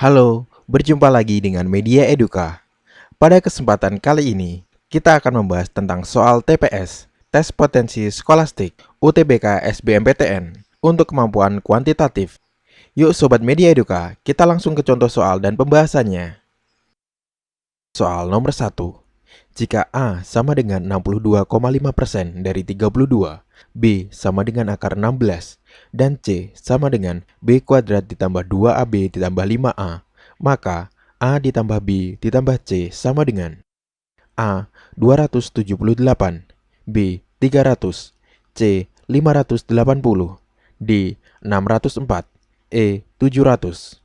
Halo, berjumpa lagi dengan Media Eduka. Pada kesempatan kali ini, kita akan membahas tentang soal TPS, Tes Potensi Skolastik, UTBK SBMPTN, untuk kemampuan kuantitatif. Yuk Sobat Media Eduka, kita langsung ke contoh soal dan pembahasannya. Soal nomor 1. Jika A sama dengan 62,5% dari 32, B sama dengan akar 16, dan C sama dengan B kuadrat ditambah 2AB ditambah 5A, maka A ditambah B ditambah C sama dengan A 278, B 300, C 580, D 604, E 700.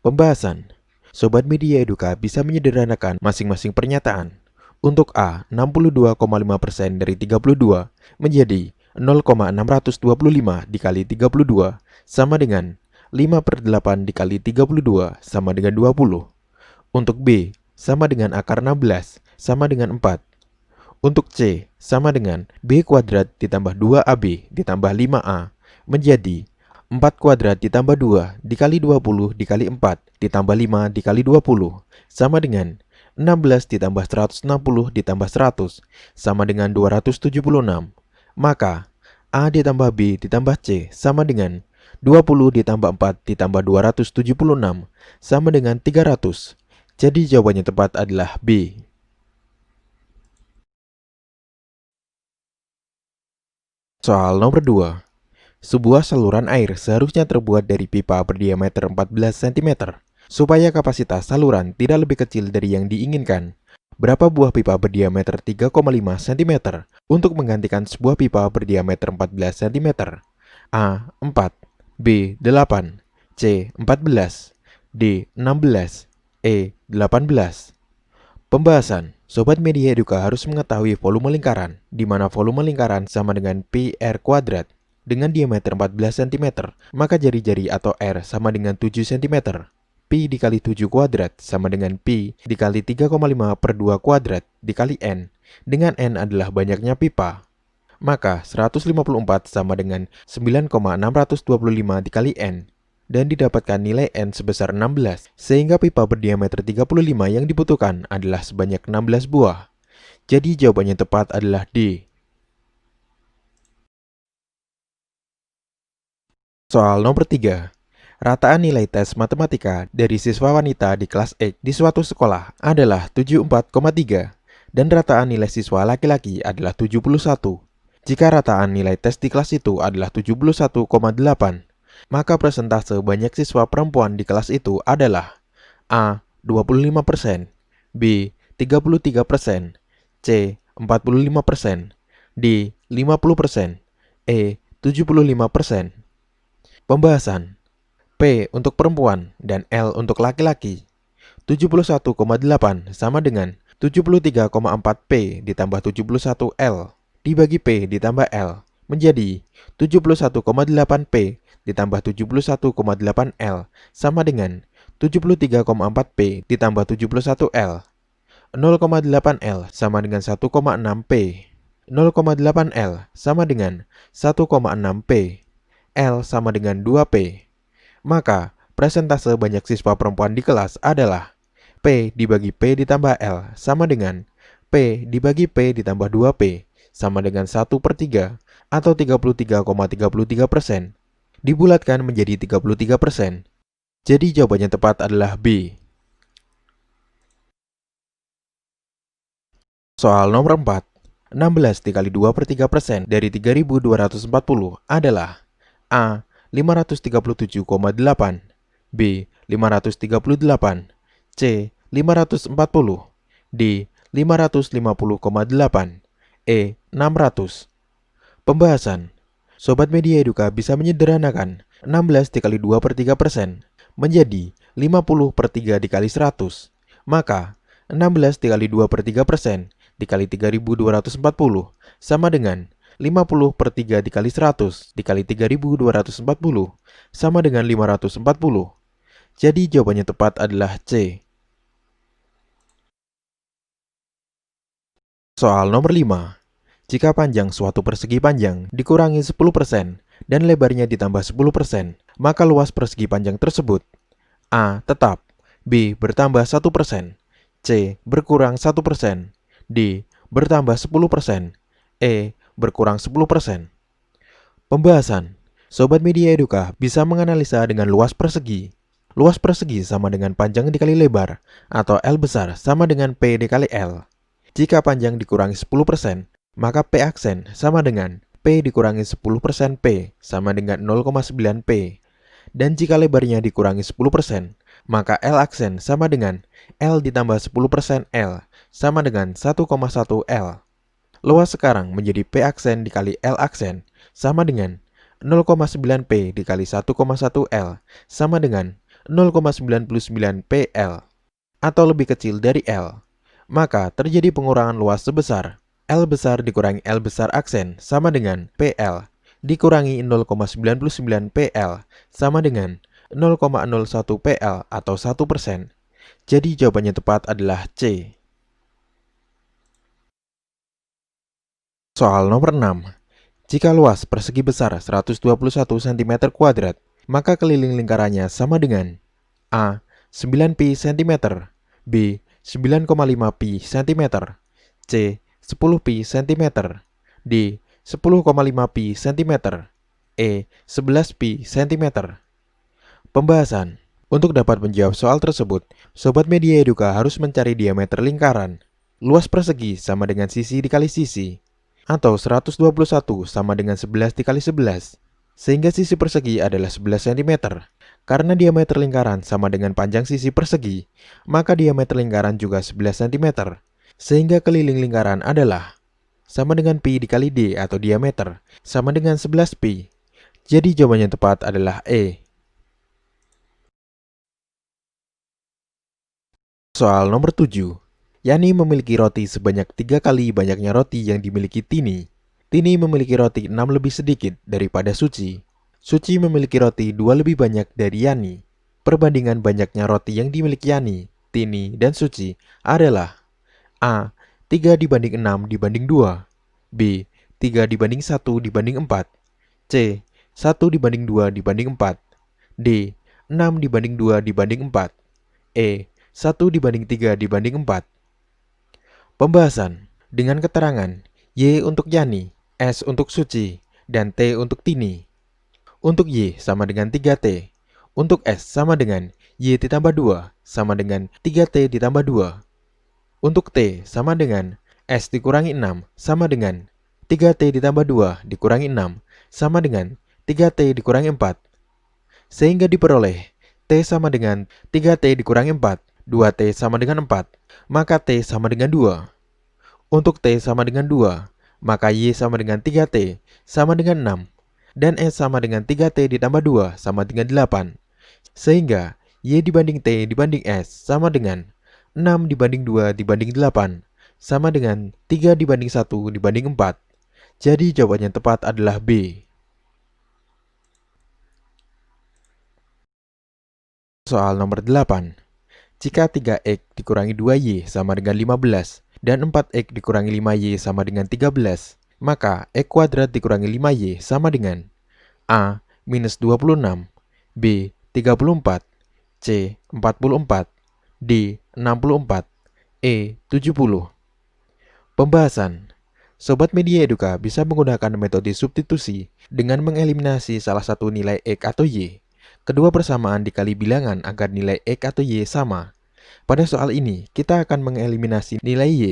Pembahasan. Sobat Media Eduka bisa menyederhanakan masing-masing pernyataan. Untuk A, 62,5% dari 32 menjadi 0,625 dikali 32 sama dengan 5/8 dikali 32 sama dengan 20. Untuk B, sama dengan akar 16 sama dengan 4. Untuk C, sama dengan B kuadrat ditambah 2AB ditambah 5A menjadi 4 kuadrat ditambah 2 dikali 20 dikali 4 ditambah 5 dikali 20 sama dengan 16 ditambah 160 ditambah 100 sama dengan 276. Maka A ditambah B ditambah C sama dengan 20 ditambah 4 ditambah 276 sama dengan 300. Jadi jawabannya tepat adalah B. Soal nomor 2. Sebuah saluran air seharusnya terbuat dari pipa berdiameter 14 cm. Supaya kapasitas saluran tidak lebih kecil dari yang diinginkan, berapa buah pipa berdiameter 3,5 cm untuk menggantikan sebuah pipa berdiameter 14 cm? A. 4, B. 8, C. 14, D. 16, E. 18. Pembahasan. Sobat Media Eduka harus mengetahui volume lingkaran, di mana volume lingkaran sama dengan pi R kuadrat. Dengan diameter 14 cm, maka jari-jari atau R sama dengan 7 cm. Pi dikali 7 kuadrat sama dengan Pi dikali 3,5 per 2 kuadrat dikali N, dengan N adalah banyaknya pipa. Maka 154 sama dengan 9,625 dikali N, dan didapatkan nilai N sebesar 16, sehingga pipa berdiameter 35 yang dibutuhkan adalah sebanyak 16 buah. Jadi jawabannya tepat adalah D. Soal nomor 3. Rataan nilai tes matematika dari siswa wanita di kelas X di suatu sekolah adalah 74,3 dan rataan nilai siswa laki-laki adalah 71. Jika rataan nilai tes di kelas itu adalah 71,8, maka persentase banyak siswa perempuan di kelas itu adalah A. 25%, B. 33%, C. 45%, D. 50%, E. 75%. Pembahasan. P untuk perempuan dan L untuk laki-laki. 71,8 sama dengan 73,4 P ditambah 71 L dibagi P ditambah L menjadi 71,8 P ditambah 71,8 L sama dengan 73,4 P ditambah 71 L. 0,8 L sama dengan 1,6 P. 0,8 L sama dengan 1,6 P. L sama dengan 2 P. Maka, persentase banyak siswa perempuan di kelas adalah P dibagi P ditambah L sama dengan P dibagi P ditambah 2P sama dengan 1/3 atau 33,33%. Dibulatkan menjadi 33%. Jadi jawabannya tepat adalah B. Soal nomor 4. 16 dikali 2/3% dari 3240 adalah A. 537,8, B. 538, C. 540, D. 550,8, E. 600. Pembahasan. Sobat Media Eduka bisa menyederhanakan 16 dikali 2/3% menjadi 50/3 dikali 100. Maka 16 dikali 2/3% dikali 3240 sama dengan 50/3 dikali 100 dikali 3240 sama dengan 540. Jadi jawabannya tepat adalah C. Soal nomor 5. Jika panjang suatu persegi panjang dikurangi 10% dan lebarnya ditambah 10%, maka luas persegi panjang tersebut A. Tetap. B. Bertambah 1%. C. Berkurang 1%. D. Bertambah 10%. E. Berkurang 10%. Pembahasan. Sobat Media Eduka bisa menganalisa dengan luas persegi. Luas persegi sama dengan panjang dikali lebar, atau L besar sama dengan P dikali L. Jika panjang dikurangi 10%, maka P aksen sama dengan P dikurangi 10% P sama dengan 0,9 P. Dan jika lebarnya dikurangi 10%, maka L aksen sama dengan L ditambah 10% L sama dengan 1,1 L. Luas sekarang menjadi P aksen dikali L aksen sama dengan 0,9 P dikali 1,1 L sama dengan 0,99 PL atau lebih kecil dari L. Maka terjadi pengurangan luas sebesar L besar dikurangi L besar aksen sama dengan PL dikurangi 0,99 PL sama dengan 0,01 PL atau 1%. Jadi jawabannya tepat adalah C. Soal nomor 6. Jika luas persegi besar 121 cm², maka keliling lingkarannya sama dengan A. 9 pi cm, B. 9,5 pi cm, C. 10 pi cm, D. 10,5 pi cm, E. 11 pi cm. Pembahasan. Untuk dapat menjawab soal tersebut, Sobat Media Eduka harus mencari diameter lingkaran. Luas persegi sama dengan sisi dikali sisi, atau 121 sama dengan 11 dikali 11, sehingga sisi persegi adalah 11 cm. Karena diameter lingkaran sama dengan panjang sisi persegi, maka diameter lingkaran juga 11 cm, sehingga keliling lingkaran adalah sama dengan pi dikali d atau diameter, sama dengan 11 pi. Jadi jawabannya tepat adalah E. Soal nomor 7. Yani memiliki roti sebanyak 3 kali banyaknya roti yang dimiliki Tini. Tini memiliki roti 6 lebih sedikit daripada Suci. Suci memiliki roti 2 lebih banyak dari Yani. Perbandingan banyaknya roti yang dimiliki Yani, Tini, dan Suci adalah A. 3 dibanding 6 dibanding 2, B. 3 dibanding 1 dibanding 4, C. 1 dibanding 2 dibanding 4, D. 6 dibanding 2 dibanding 4, E. 1 dibanding 3 dibanding 4. Pembahasan. Dengan keterangan Y untuk Yani, S untuk Suci, dan T untuk Tini. Untuk Y sama dengan 3T. Untuk S sama dengan Y ditambah 2 sama dengan 3T ditambah 2. Untuk T sama dengan S dikurangi 6 sama dengan 3T ditambah 2 dikurangi 6 sama dengan 3T dikurangi 4. Sehingga diperoleh T sama dengan 3T dikurangi 4, 2T sama dengan 4, maka T sama dengan 2. Untuk T sama dengan 2, maka Y sama dengan 3T sama dengan 6, dan S sama dengan 3T ditambah 2 sama dengan 8. Sehingga Y dibanding T dibanding S sama dengan 6 dibanding 2 dibanding 8, sama dengan 3 dibanding 1 dibanding 4. Jadi jawabannya tepat adalah B. Soal nomor 8. Jika 3x dikurangi 2y sama dengan 15 dan 4x dikurangi 5y sama dengan 13, maka x kuadrat dikurangi 5y sama dengan A. Minus 26, B. 34, C. 44, D. 64, E. 70. Pembahasan. Sobat Media Eduka bisa menggunakan metode substitusi dengan mengeliminasi salah satu nilai x atau y. Kedua persamaan dikali bilangan agar nilai x atau y sama. Pada soal ini, kita akan mengeliminasi nilai y.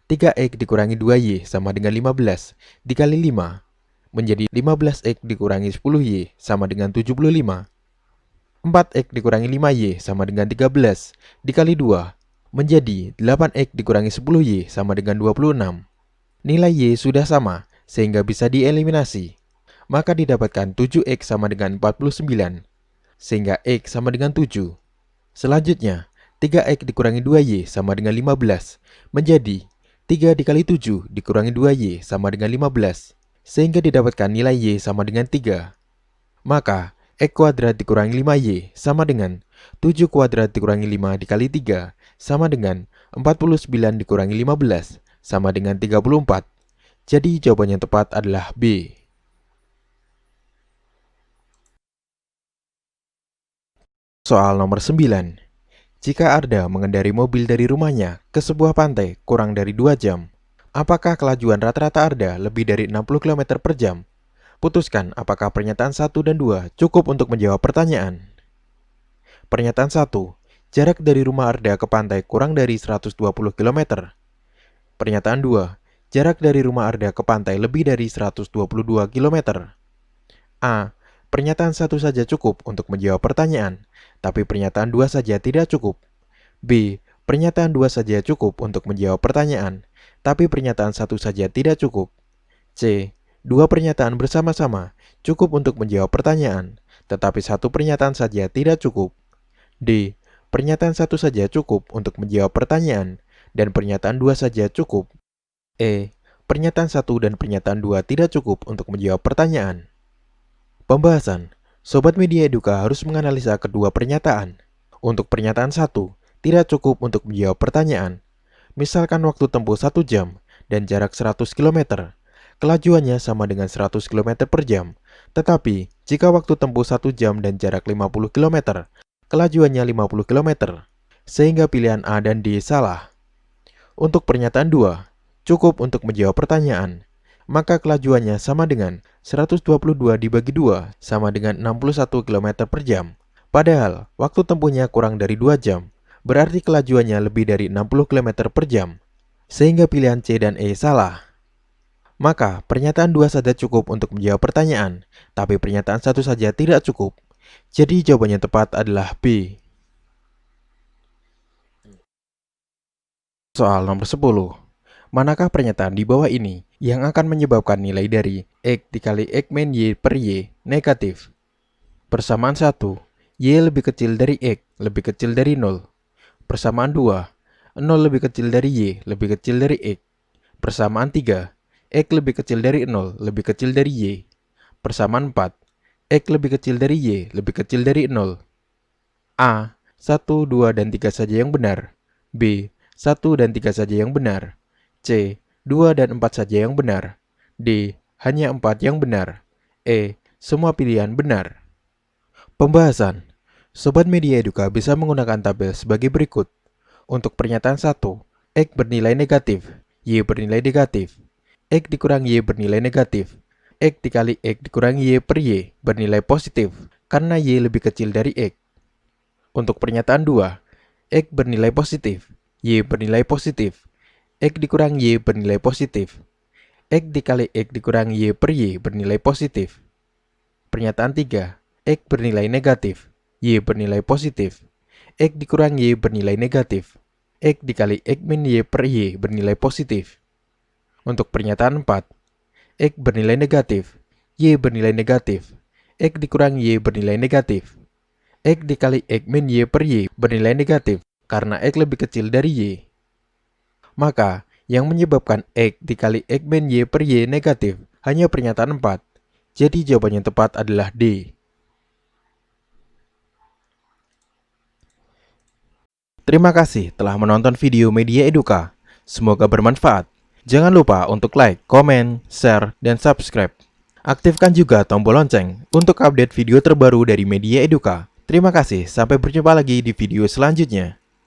3x dikurangi 2y sama dengan 15 dikali 5, menjadi 15x dikurangi 10y sama dengan 75. 4x dikurangi 5y sama dengan 13 dikali 2, menjadi 8x dikurangi 10y sama dengan 26. Nilai y sudah sama, sehingga bisa dieliminasi. Maka didapatkan 7x sama dengan 49, sehingga x sama dengan 7. Selanjutnya, 3x dikurangi 2y sama dengan 15, menjadi 3 dikali 7 dikurangi 2y sama dengan 15, sehingga didapatkan nilai y sama dengan 3. Maka, x kuadrat dikurangi 5y sama dengan 7 kuadrat dikurangi 5 dikali 3, sama dengan 49 dikurangi 15, sama dengan 34. Jadi jawaban yang tepat adalah B. Soal nomor 9. Jika Arda mengendari mobil dari rumahnya ke sebuah pantai kurang dari 2 jam, apakah kelajuan rata-rata Arda lebih dari 60 km per jam? Putuskan apakah pernyataan 1 dan 2 cukup untuk menjawab pertanyaan. Pernyataan 1. Jarak dari rumah Arda ke pantai kurang dari 120 km. Pernyataan 2. Jarak dari rumah Arda ke pantai lebih dari 122 km. A. Pernyataan 1 saja cukup untuk menjawab pertanyaan, tapi pernyataan 2 saja tidak cukup. B. Pernyataan 2 saja cukup untuk menjawab pertanyaan, tapi pernyataan 1 saja tidak cukup. C. Dua pernyataan bersama-sama cukup untuk menjawab pertanyaan, tetapi satu pernyataan saja tidak cukup. D. Pernyataan 1 saja cukup untuk menjawab pertanyaan, dan pernyataan 2 saja cukup. E. Pernyataan 1 dan pernyataan 2 tidak cukup untuk menjawab pertanyaan. Pembahasan. Sobat Media Eduka harus menganalisa kedua pernyataan. Untuk pernyataan 1, tidak cukup untuk menjawab pertanyaan. Misalkan waktu tempuh 1 jam dan jarak 100 km. Kelajuannya sama dengan 100 km per jam. Tetapi, jika waktu tempuh 1 jam dan jarak 50 km, kelajuannya 50 km. Sehingga pilihan A dan D salah. Untuk pernyataan 2, cukup untuk menjawab pertanyaan. Maka kelajuannya sama dengan 122 dibagi 2 sama dengan 61 km per jam. Padahal, waktu tempuhnya kurang dari 2 jam, berarti kelajuannya lebih dari 60 km per jam. Sehingga pilihan C dan E salah. Maka, pernyataan 2 saja cukup untuk menjawab pertanyaan, tapi pernyataan 1 saja tidak cukup. Jadi jawabannya tepat adalah B. Soal nomor 10. Manakah pernyataan di bawah ini yang akan menyebabkan nilai dari X dikali X min Y per Y negatif? Persamaan 1. Y lebih kecil dari X lebih kecil dari 0. Persamaan 2. 0 lebih kecil dari Y lebih kecil dari X. Persamaan 3. X lebih kecil dari 0 lebih kecil dari Y. Persamaan 4. X lebih kecil dari Y lebih kecil dari 0. A. 1, 2, dan 3 saja yang benar. B. 1 dan 3 saja yang benar. C. 2 dan 4 saja yang benar. D. Hanya 4 yang benar. E. Semua pilihan benar. Pembahasan. Sobat Media Eduka bisa menggunakan tabel sebagai berikut. Untuk pernyataan 1, X bernilai negatif, Y bernilai negatif. X dikurang Y bernilai negatif. X dikali X dikurang Y per Y bernilai positif, karena Y lebih kecil dari X. Untuk pernyataan 2, X bernilai positif, Y bernilai positif. X dikurang Y bernilai positif. X dikali X dikurang Y per Y bernilai positif. Pernyataan 3, X bernilai negatif, Y bernilai positif. X dikurang Y bernilai negatif. X dikali X min Y per Y bernilai positif. Untuk pernyataan 4, X bernilai negatif, Y bernilai negatif. X dikurang Y bernilai negatif. X dikali X min Y per Y bernilai negatif, karena X lebih kecil dari Y. Maka, yang menyebabkan X dikali X min Y per Y negatif hanya pernyataan 4. Jadi jawabannya tepat adalah D. Terima kasih telah menonton video Media Eduka. Semoga bermanfaat. Jangan lupa untuk like, komen, share, dan subscribe. Aktifkan juga tombol lonceng untuk update video terbaru dari Media Eduka. Terima kasih, sampai berjumpa lagi di video selanjutnya.